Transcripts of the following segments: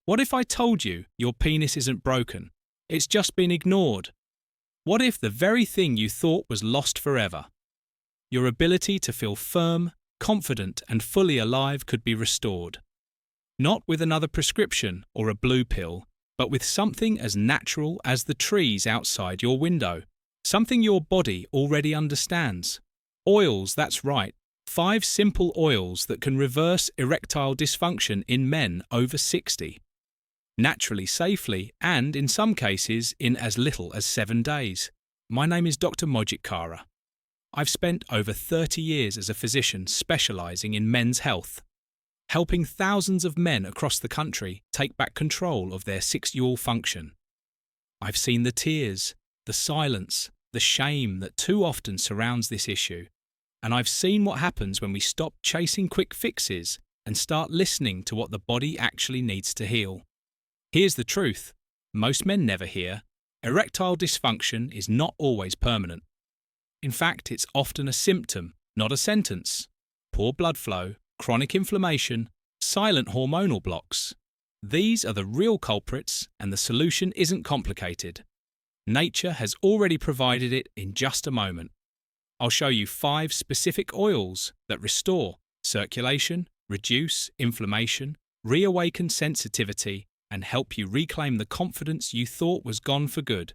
What if I told you your penis isn't broken? It's just been ignored. What if the very thing you thought was lost forever? Your ability to feel firm, confident, and fully alive could be restored. Not with another prescription or a blue pill, but with something as natural as the trees outside your window. Something your body already understands. Oils, that's right. 5 simple oils that can reverse erectile dysfunction in men over 60. Naturally, safely, and in some cases in as little as 7 days. My name is Dr. Mojit Kara. I've spent over 30 years as a physician specialising in men's health, helping thousands of men across the country take back control of their sexual function. I've seen the tears, the silence, the shame that too often surrounds this issue, and I've seen what happens when we stop chasing quick fixes and start listening to what the body actually needs to heal. Here's the truth. Most men never hear. Erectile dysfunction is not always permanent. In fact, it's often a symptom, not a sentence. Poor blood flow, chronic inflammation, silent hormonal blocks. These are the real culprits, and the solution isn't complicated. Nature has already provided it in just a moment. I'll show you 5 specific oils that restore circulation, reduce inflammation, reawaken sensitivity, and help you reclaim the confidence you thought was gone for good.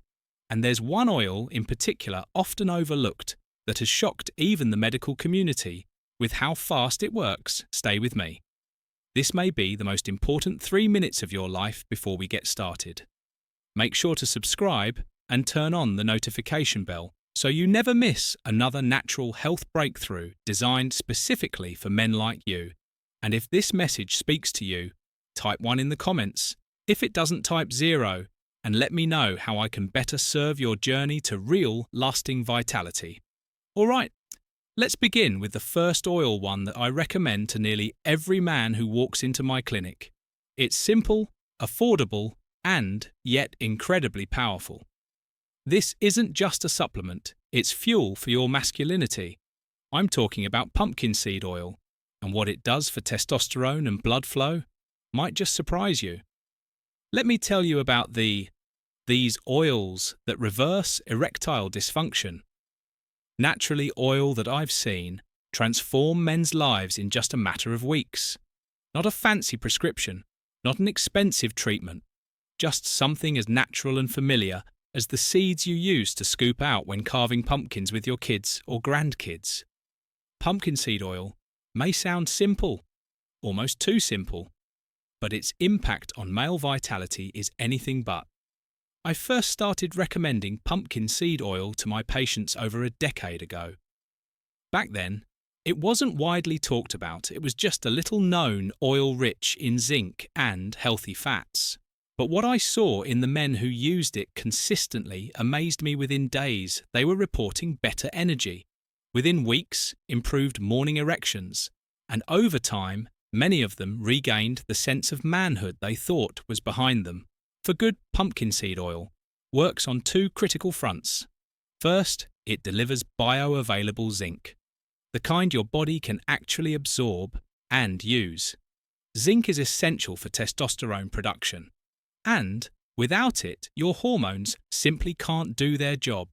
And there's one oil in particular often overlooked that has shocked even the medical community with how fast it works. Stay with me. This may be the most important 3 minutes of your life before we get started. Make sure to subscribe and turn on the notification bell so you never miss another natural health breakthrough designed specifically for men like you. And if this message speaks to you, type 1 in the comments. If it doesn't, type 0, and let me know how I can better serve your journey to real, lasting vitality. All right, let's begin with the first oil, one that I recommend to nearly every man who walks into my clinic. It's simple, affordable, and yet incredibly powerful. This isn't just a supplement, it's fuel for your masculinity. I'm talking about pumpkin seed oil, and what it does for testosterone and blood flow might just surprise you. Let me tell you about these oils that reverse erectile dysfunction. Naturally, oil that I've seen transform men's lives in just a matter of weeks. Not a fancy prescription, not an expensive treatment, just something as natural and familiar as the seeds you use to scoop out when carving pumpkins with your kids or grandkids. Pumpkin seed oil may sound simple, almost too simple, but its impact on male vitality is anything but. I first started recommending pumpkin seed oil to my patients over a decade ago. Back then, it wasn't widely talked about, it was just a little known oil rich in zinc and healthy fats. But what I saw in the men who used it consistently amazed me. Within days, they were reporting better energy. Within weeks, improved morning erections. And over time, many of them regained the sense of manhood they thought was behind them. For good pumpkin seed oil works on 2 critical fronts. First, it delivers bioavailable zinc, the kind your body can actually absorb and use. Zinc is essential for testosterone production, and without it, your hormones simply can't do their job.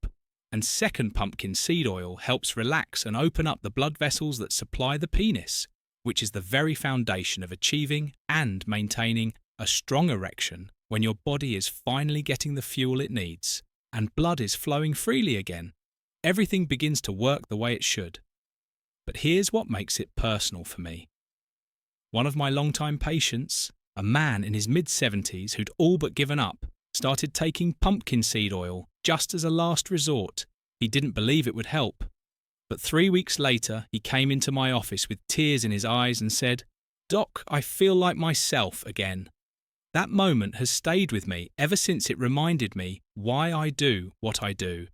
And second, pumpkin seed oil helps relax and open up the blood vessels that supply the penis, which is the very foundation of achieving and maintaining a strong erection when your body is finally getting the fuel it needs and blood is flowing freely again. Everything begins to work the way it should. But here's what makes it personal for me. One of my longtime patients, a man in his mid-70s who'd all but given up, started taking pumpkin seed oil just as a last resort. He didn't believe it would help. But 3 weeks later, he came into my office with tears in his eyes and said, "Doc, I feel like myself again." That moment has stayed with me ever since. It reminded me why I do what I do.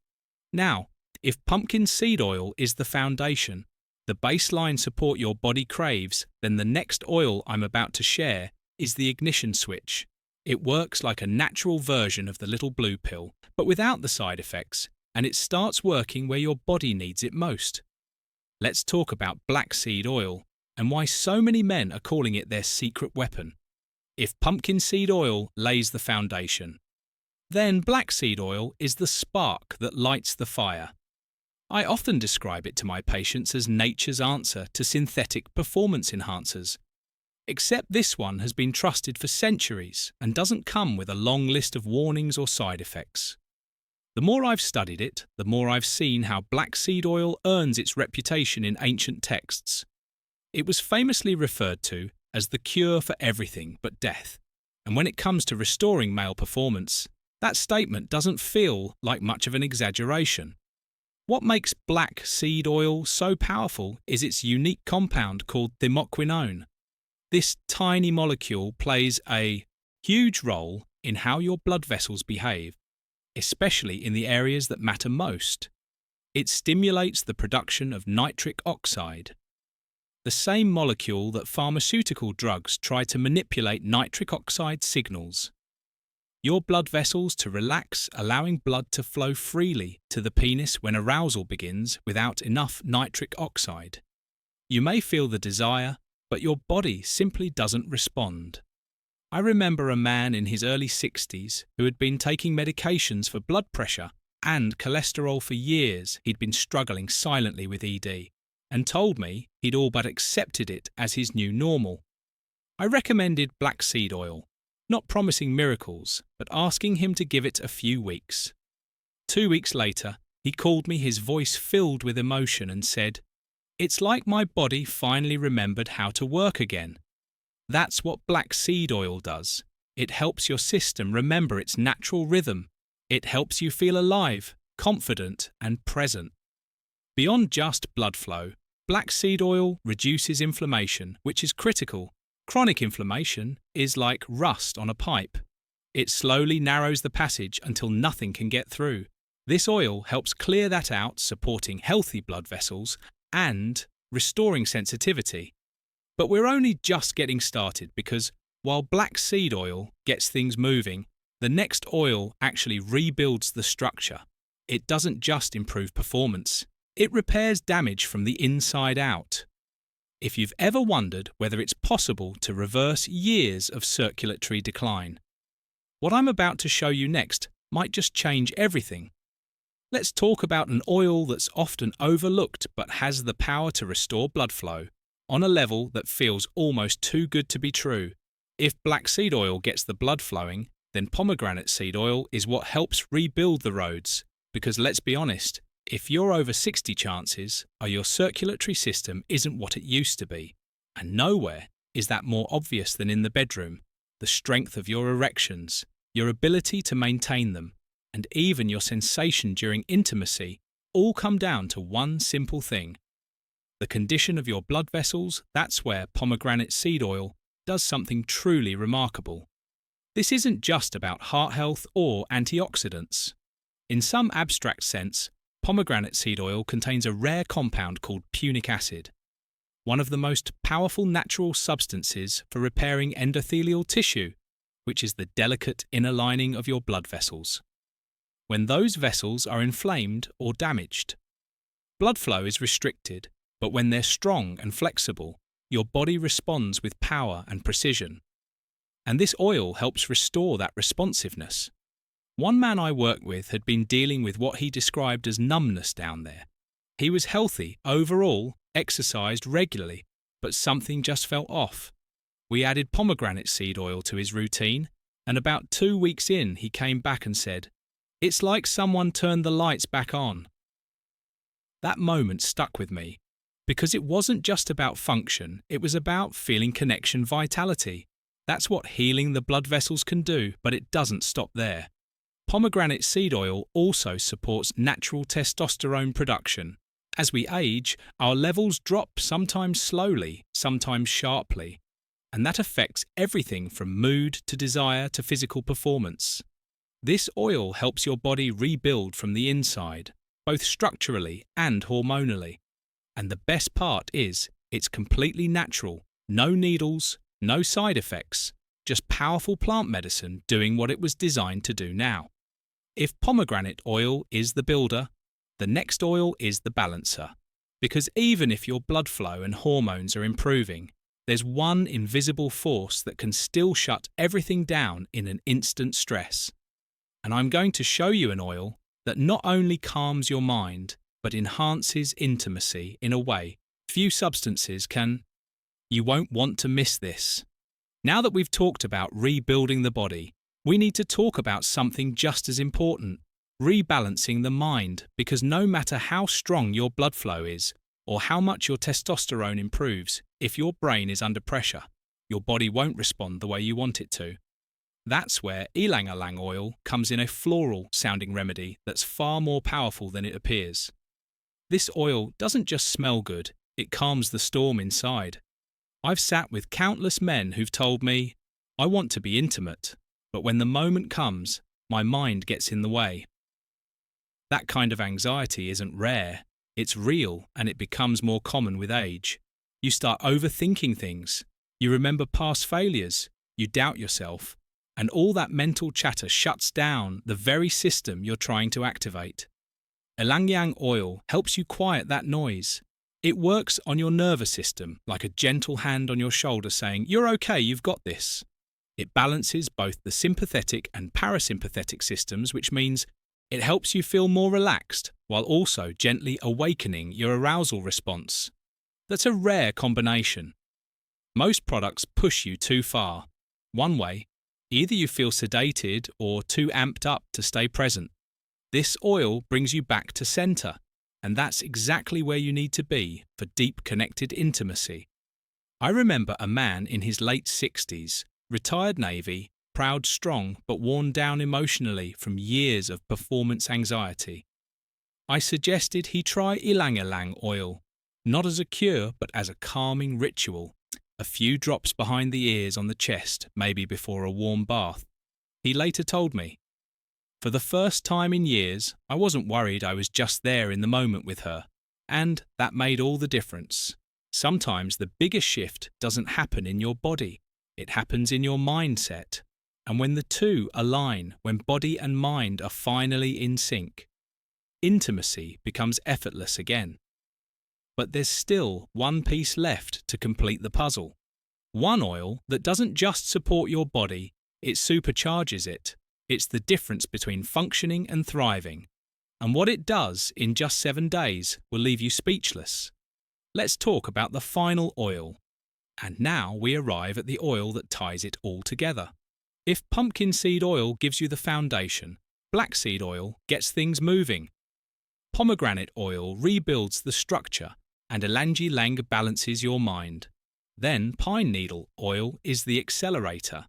Now, if pumpkin seed oil is the foundation, the baseline support your body craves, then the next oil I'm about to share is the ignition switch. It works like a natural version of the little blue pill, but without the side effects, and it starts working where your body needs it most. Let's talk about black seed oil and why so many men are calling it their secret weapon. if pumpkin seed oil lays the foundation, then black seed oil is the spark that lights the fire. I often describe it to my patients as nature's answer to synthetic performance enhancers. Except this one has been trusted for centuries and doesn't come with a long list of warnings or side effects. The more I've studied it, the more I've seen how black seed oil earns its reputation in ancient texts. It was famously referred to as the cure for everything but death, and when it comes to restoring male performance, that statement doesn't feel like much of an exaggeration. What makes black seed oil so powerful is its unique compound called thymoquinone. This tiny molecule plays a huge role in how your blood vessels behave, especially in the areas that matter most. It stimulates the production of nitric oxide, the same molecule that pharmaceutical drugs try to manipulate nitric oxide signals. Your blood vessels to relax, allowing blood to flow freely to the penis when arousal begins without enough nitric oxide. You may feel the desire, but your body simply doesn't respond. I remember a man in his early 60s who had been taking medications for blood pressure and cholesterol for years. He'd been struggling silently with ED and told me he'd all but accepted it as his new normal. I recommended black seed oil, not promising miracles, but asking him to give it a few weeks. 2 weeks later, he called me, his voice filled with emotion, and said, "It's like my body finally remembered how to work again." That's what black seed oil does. It helps your system remember its natural rhythm. It helps you feel alive, confident, and present. Beyond just blood flow, black seed oil reduces inflammation, which is critical. Chronic inflammation is like rust on a pipe. It slowly narrows the passage until nothing can get through. This oil helps clear that out, supporting healthy blood vessels and restoring sensitivity. But we're only just getting started, because while black seed oil gets things moving, the next oil actually rebuilds the structure. It doesn't just improve performance, it repairs damage from the inside out. If you've ever wondered whether it's possible to reverse years of circulatory decline, what I'm about to show you next might just change everything. Let's talk about an oil that's often overlooked but has the power to restore blood flow on a level that feels almost too good to be true. If black seed oil gets the blood flowing, then pomegranate seed oil is what helps rebuild the roads. Because let's be honest, if you're over 60, chances are your circulatory system isn't what it used to be. And nowhere is that more obvious than in the bedroom. The strength of your erections, your ability to maintain them, and even your sensation during intimacy all come down to one simple thing. The condition of your blood vessels. That's where pomegranate seed oil does something truly remarkable. This isn't just about heart health or antioxidants. In some abstract sense, pomegranate seed oil contains a rare compound called punic acid, one of the most powerful natural substances for repairing endothelial tissue, which is the delicate inner lining of your blood vessels. When those vessels are inflamed or damaged, blood flow is restricted, but when they're strong and flexible, your body responds with power and precision. And this oil helps restore that responsiveness. One man I worked with had been dealing with what he described as numbness down there. He was healthy overall, exercised regularly, but something just felt off. We added pomegranate seed oil to his routine, and about 2 weeks in, he came back and said, "It's like someone turned the lights back on." That moment stuck with me, because it wasn't just about function, it was about feeling connection, vitality. That's what healing the blood vessels can do, but it doesn't stop there. Pomegranate seed oil also supports natural testosterone production. As we age, our levels drop, sometimes slowly, sometimes sharply, and that affects everything from mood to desire to physical performance. This oil helps your body rebuild from the inside, both structurally and hormonally. And the best part is, it's completely natural, no needles, no side effects, just powerful plant medicine doing what it was designed to do now. If pomegranate oil is the builder, the next oil is the balancer. Because even if your blood flow and hormones are improving, there's one invisible force that can still shut everything down in an instant stress. And I'm going to show you an oil that not only calms your mind, but enhances intimacy in a way few substances can. You won't want to miss this. Now that we've talked about rebuilding the body, we need to talk about something just as important: rebalancing the mind, because no matter how strong your blood flow is, or how much your testosterone improves, if your brain is under pressure, your body won't respond the way you want it to. That's where ylang-ylang oil comes in, a floral-sounding remedy that's far more powerful than it appears. This oil doesn't just smell good, it calms the storm inside. I've sat with countless men who've told me, "I want to be intimate, but when the moment comes, my mind gets in the way." That kind of anxiety isn't rare, it's real, and it becomes more common with age. You start overthinking things, you remember past failures, you doubt yourself, and all that mental chatter shuts down the very system you're trying to activate. Ylang-ylang oil helps you quiet that noise. It works on your nervous system like a gentle hand on your shoulder saying, "You're okay, you've got this." It balances both the sympathetic and parasympathetic systems, which means it helps you feel more relaxed while also gently awakening your arousal response. That's a rare combination. Most products push you too far. One way, either you feel sedated or too amped up to stay present. This oil brings you back to center, and that's exactly where you need to be for deep connected intimacy. I remember a man in his late 60s, retired Navy, proud, strong, but worn down emotionally from years of performance anxiety. I suggested he try ylang-ylang oil, not as a cure but as a calming ritual. A few drops behind the ears on the chest, maybe before a warm bath. He later told me, "For the first time in years, I wasn't worried, I was just there in the moment with her. And that made all the difference." Sometimes the biggest shift doesn't happen in your body, it happens in your mindset. And when the two align, when body and mind are finally in sync, intimacy becomes effortless again. But there's still one piece left to complete the puzzle. One oil that doesn't just support your body, it supercharges it. It's the difference between functioning and thriving. And what it does in just 7 days will leave you speechless. Let's talk about the final oil. And now we arrive at the oil that ties it all together. If pumpkin seed oil gives you the foundation, black seed oil gets things moving. Pomegranate oil rebuilds the structure, and ylang-ylang balances your mind. Then pine needle oil is the accelerator.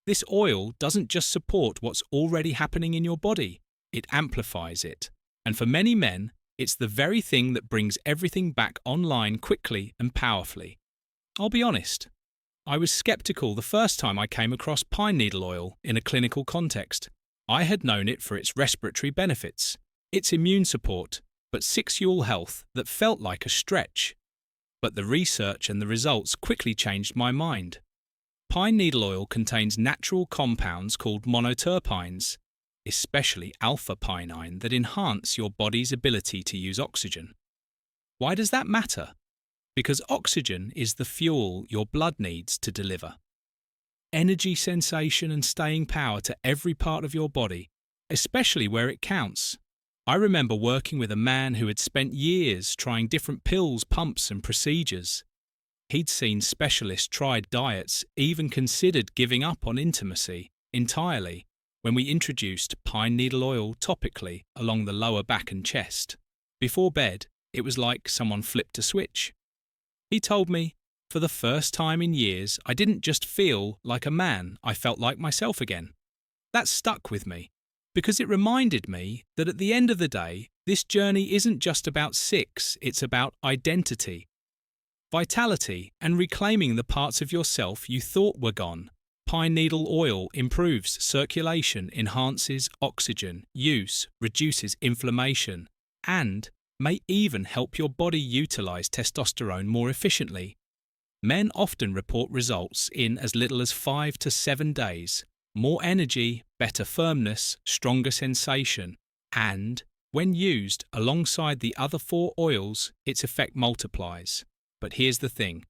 This oil doesn't just support what's already happening in your body, it amplifies it. And for many men, it's the very thing that brings everything back online quickly and powerfully. I'll be honest, I was skeptical the first time I came across pine needle oil in a clinical context. I had known it for its respiratory benefits, its immune support, but sexual health that felt like a stretch. But the research and the results quickly changed my mind. Pine needle oil contains natural compounds called monoterpenes, especially alpha-pinene, that enhance your body's ability to use oxygen. Why does that matter? Because oxygen is the fuel your blood needs to deliver energy, sensation, and staying power to every part of your body, especially where it counts. I remember working with a man who had spent years trying different pills, pumps, and procedures. He'd seen specialists, tried diets, even considered giving up on intimacy entirely when we introduced pine needle oil topically along the lower back and chest. Before bed, it was like someone flipped a switch. He told me, "For the first time in years, I didn't just feel like a man, I felt like myself again." That stuck with me, because it reminded me that at the end of the day, this journey isn't just about sex, it's about identity, vitality, and reclaiming the parts of yourself you thought were gone. Pine needle oil improves circulation, enhances oxygen use, reduces inflammation, and may even help your body utilize testosterone more efficiently. Men often report results in as little as 5 to 7 days. More energy, better firmness, stronger sensation, and, when used alongside the other 4 oils, its effect multiplies. But here's the thing.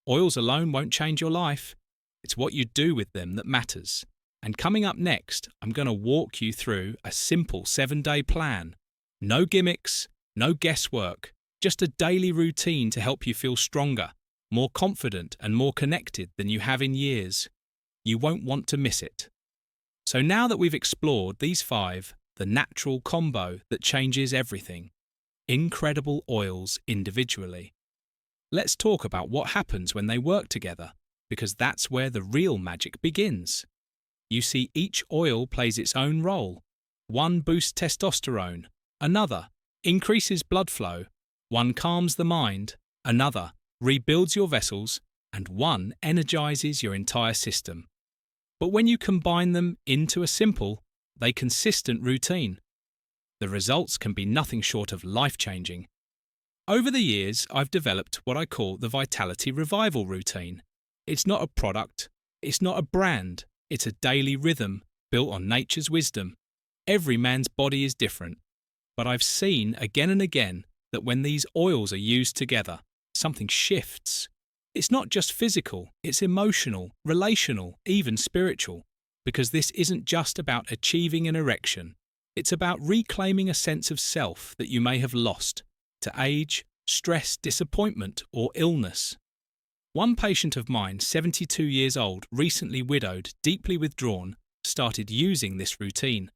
Oils alone won't change your life. It's what you do with them that matters. And coming up next, I'm going to walk you through a simple 7-day plan. No gimmicks, no guesswork, just a daily routine to help you feel stronger, more confident and more connected than you have in years. You won't want to miss it. So now that we've explored these 5, the natural combo that changes everything, incredible oils individually, let's talk about what happens when they work together, because that's where the real magic begins. You see, each oil plays its own role. One boosts testosterone, another increases blood flow, one calms the mind, another rebuilds your vessels, and one energizes your entire system. But when you combine them into a simple, consistent routine, the results can be nothing short of life-changing. Over the years, I've developed what I call the Vitality Revival routine. It's not a product, it's not a brand, it's a daily rhythm built on nature's wisdom. Every man's body is different, but I've seen again and again that when these oils are used together, something shifts. It's not just physical, it's emotional, relational, even spiritual, because this isn't just about achieving an erection. It's about reclaiming a sense of self that you may have lost to age, stress, disappointment, or illness. One patient of mine, 72 years old, recently widowed, deeply withdrawn, started using this routine.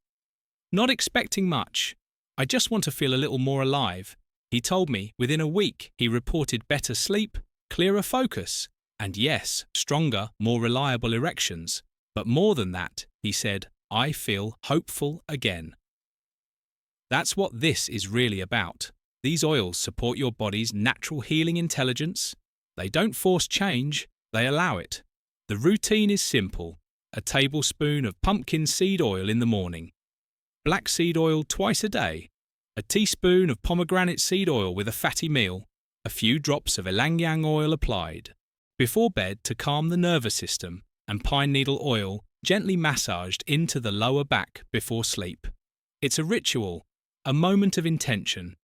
Not expecting much, I just want to feel a little more alive. He told me within a week he reported better sleep, clearer focus, and yes, stronger, more reliable erections. But more than that, he said, I feel hopeful again. That's what this is really about. These oils support your body's natural healing intelligence. They don't force change, they allow it. The routine is simple. A tablespoon of pumpkin seed oil in the morning. Black seed oil twice a day. A teaspoon of pomegranate seed oil with a fatty meal. A few drops of ylang ylang oil applied. Before bed to calm the nervous system, and pine needle oil gently massaged into the lower back before sleep. It's a ritual, a moment of intention.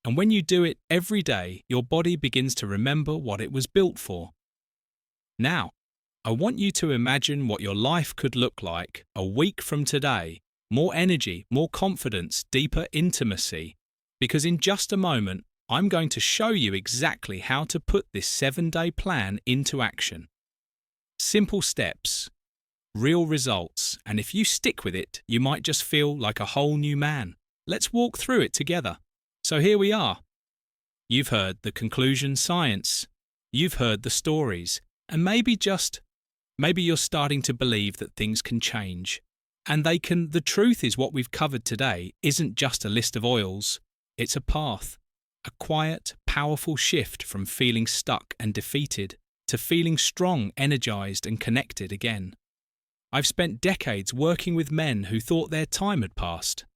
And when you do it every day, your body begins to remember what it was built for. Now, I want you to imagine what your life could look like a week from today. More energy, more confidence, deeper intimacy. Because in just a moment, I'm going to show you exactly how to put this 7-day plan into action. Simple steps, real results, and if you stick with it, you might just feel like a whole new man. Let's walk through it together. So here we are. You've heard the conclusion science. You've heard the stories. And maybe you're starting to believe that things can change. And they can. The truth is what we've covered today isn't just a list of oils. It's a path. A quiet, powerful shift from feeling stuck and defeated to feeling strong, energized and connected again. I've spent decades working with men who thought their time had passed.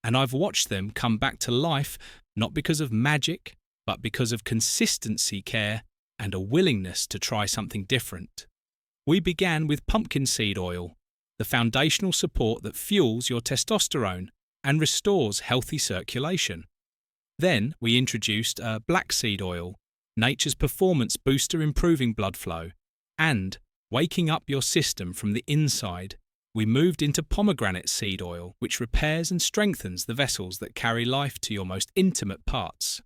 And I've watched them come back to life not because of magic, but because of consistency, care, and a willingness to try something different. We began with pumpkin seed oil, the foundational support that fuels your testosterone and restores healthy circulation. Then we introduced black seed oil, nature's performance booster improving blood flow, and waking up your system from the inside. We moved into pomegranate seed oil, which repairs and strengthens the vessels that carry life to your most intimate parts.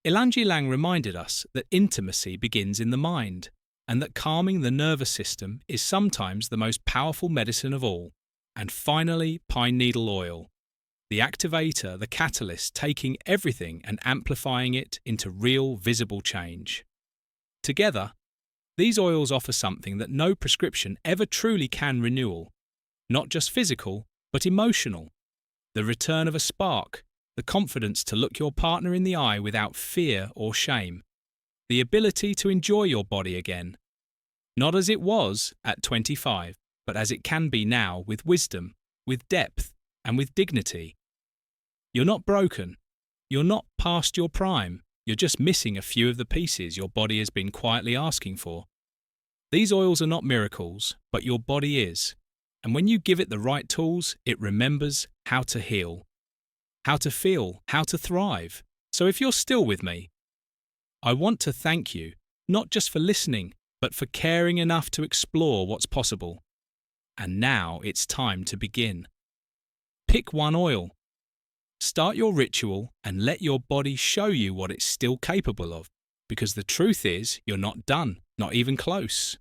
Ylang ylang reminded us that intimacy begins in the mind, and that calming the nervous system is sometimes the most powerful medicine of all. And finally, pine needle oil, the activator, the catalyst, taking everything and amplifying it into real, visible change. Together, these oils offer something that no prescription ever truly can: renewal. Not just physical, but emotional. The return of a spark, the confidence to look your partner in the eye without fear or shame. The ability to enjoy your body again. Not as it was at 25, but as it can be now, with wisdom, with depth, and with dignity. You're not broken. You're not past your prime. You're just missing a few of the pieces your body has been quietly asking for. These oils are not miracles, but your body is. And when you give it the right tools, it remembers how to heal, how to feel, how to thrive. So if you're still with me, I want to thank you, not just for listening, but for caring enough to explore what's possible. And now it's time to begin. Pick one oil. Start your ritual and let your body show you what it's still capable of, because the truth is you're not done, not even close.